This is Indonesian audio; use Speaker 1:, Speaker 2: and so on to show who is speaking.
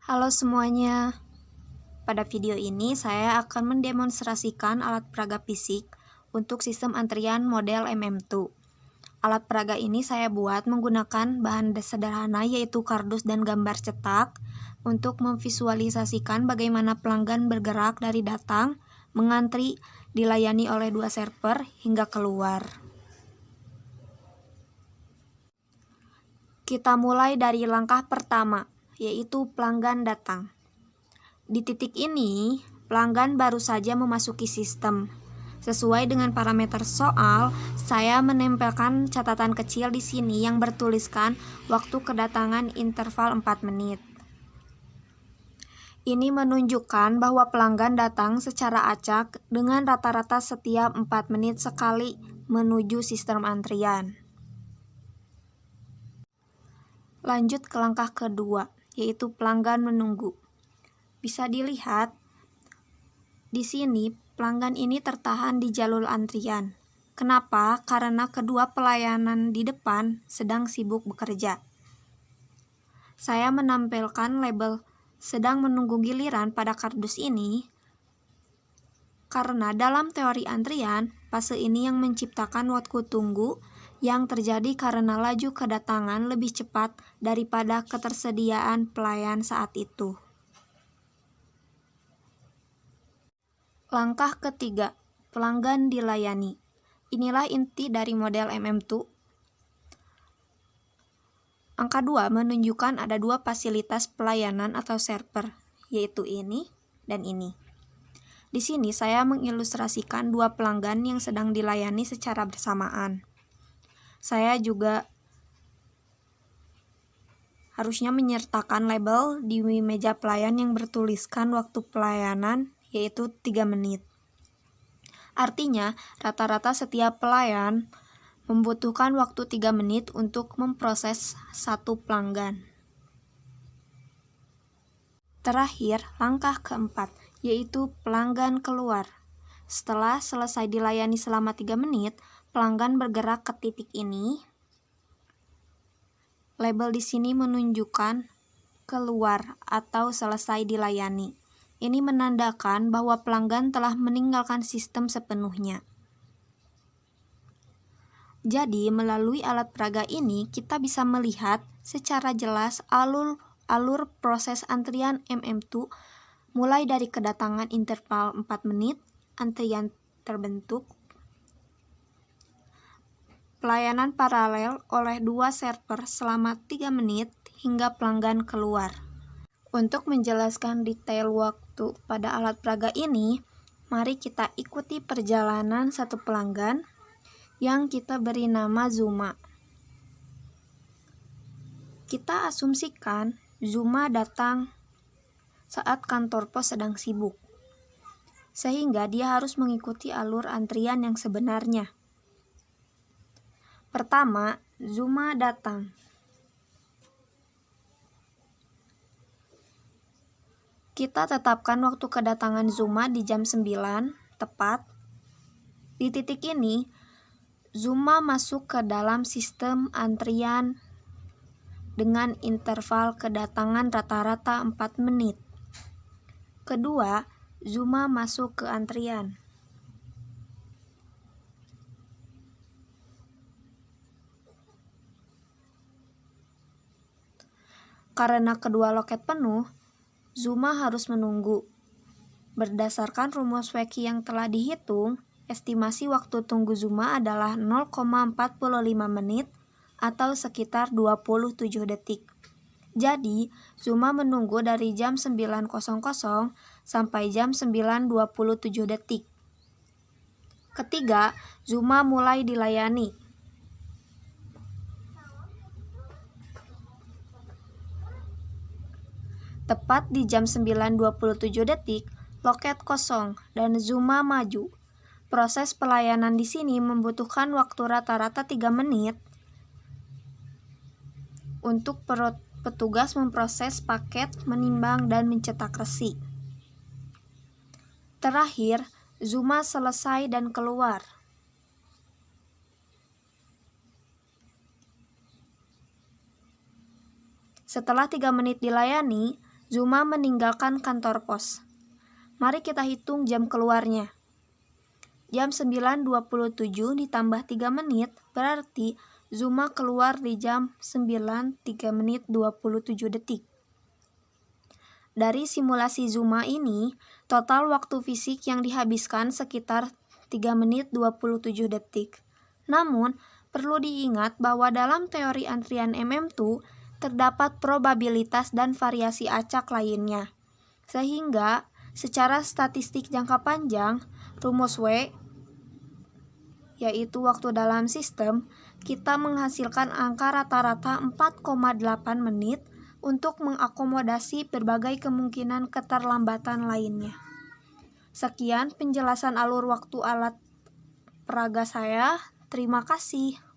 Speaker 1: Halo semuanya, pada video ini saya akan mendemonstrasikan alat peraga fisik untuk sistem antrian model MM2. Alat peraga ini saya buat menggunakan bahan sederhana yaitu kardus dan gambar cetak untuk memvisualisasikan bagaimana pelanggan bergerak dari datang, mengantri, dilayani oleh dua server hingga keluar. Kita mulai dari langkah pertama, yaitu pelanggan datang. Di titik ini, pelanggan baru saja memasuki sistem. Sesuai dengan parameter soal, saya menempelkan catatan kecil di sini yang bertuliskan waktu kedatangan interval 4 menit. Ini menunjukkan bahwa pelanggan datang secara acak dengan rata-rata setiap 4 menit sekali menuju sistem antrian. Lanjut ke langkah kedua, yaitu pelanggan menunggu. Bisa dilihat, di sini pelanggan ini tertahan di jalur antrian. Kenapa? Karena kedua pelayanan di depan sedang sibuk bekerja. Saya menampilkan label sedang menunggu giliran pada kardus ini, karena dalam teori antrian, fase ini yang menciptakan waktu tunggu yang terjadi karena laju kedatangan lebih cepat daripada ketersediaan pelayan saat itu. Langkah ketiga, pelanggan dilayani. Inilah inti dari model MM2. Angka 2 menunjukkan ada dua fasilitas pelayanan atau server, yaitu ini dan ini. Di sini saya mengilustrasikan dua pelanggan yang sedang dilayani secara bersamaan. Saya juga harusnya menyertakan label di meja pelayan yang bertuliskan waktu pelayanan, yaitu 3 menit. Artinya, rata-rata setiap pelayan membutuhkan waktu 3 menit untuk memproses satu pelanggan. Terakhir, langkah keempat, yaitu pelanggan keluar. Setelah selesai dilayani selama 3 menit, pelanggan bergerak ke titik ini. Label di sini menunjukkan keluar atau selesai dilayani. Ini menandakan bahwa pelanggan telah meninggalkan sistem sepenuhnya. Jadi, melalui alat peraga ini, kita bisa melihat secara jelas alur proses antrian MM2 mulai dari kedatangan interval 4 menit, antrian terbentuk, pelayanan paralel oleh dua server selama 3 menit, hingga pelanggan keluar. Untuk menjelaskan detail waktu pada alat peraga ini, mari kita ikuti perjalanan satu pelanggan yang kita beri nama Zuma. Kita asumsikan Zuma datang saat kantor pos sedang sibuk, sehingga dia harus mengikuti alur antrian yang sebenarnya. Pertama, Zuma datang. Kita tetapkan waktu kedatangan Zuma di jam 9, tepat. Di titik ini, Zuma masuk ke dalam sistem antrian dengan interval kedatangan rata-rata 4 menit. Kedua, Zuma masuk ke antrian. Karena kedua loket penuh, Zuma harus menunggu. Berdasarkan rumus Weki yang telah dihitung, estimasi waktu tunggu Zuma adalah 0,45 menit atau sekitar 27 detik. Jadi, Zuma menunggu dari jam 9.00 sampai jam 9.27 detik. Ketiga, Zuma mulai dilayani. Tepat di jam 9.27 detik, loket kosong dan Zuma maju. Proses pelayanan di sini membutuhkan waktu rata-rata 3 menit untuk petugas memproses paket, menimbang, dan mencetak resi. Terakhir, Zuma selesai dan keluar. Setelah 3 menit dilayani, Zuma meninggalkan kantor pos. Mari kita hitung jam keluarnya. Jam 9.27 ditambah 3 menit berarti Zuma keluar di jam 9, 3 menit 27 detik. Dari simulasi Zuma ini, total waktu fisik yang dihabiskan sekitar 3 menit 27 detik. Namun, perlu diingat bahwa dalam teori antrian MM2 terdapat probabilitas dan variasi acak lainnya. Sehingga, secara statistik jangka panjang, rumus W, yaitu waktu dalam sistem, kita menghasilkan angka rata-rata 4,8 menit untuk mengakomodasi berbagai kemungkinan keterlambatan lainnya. Sekian penjelasan alur waktu alat peraga saya. Terima kasih.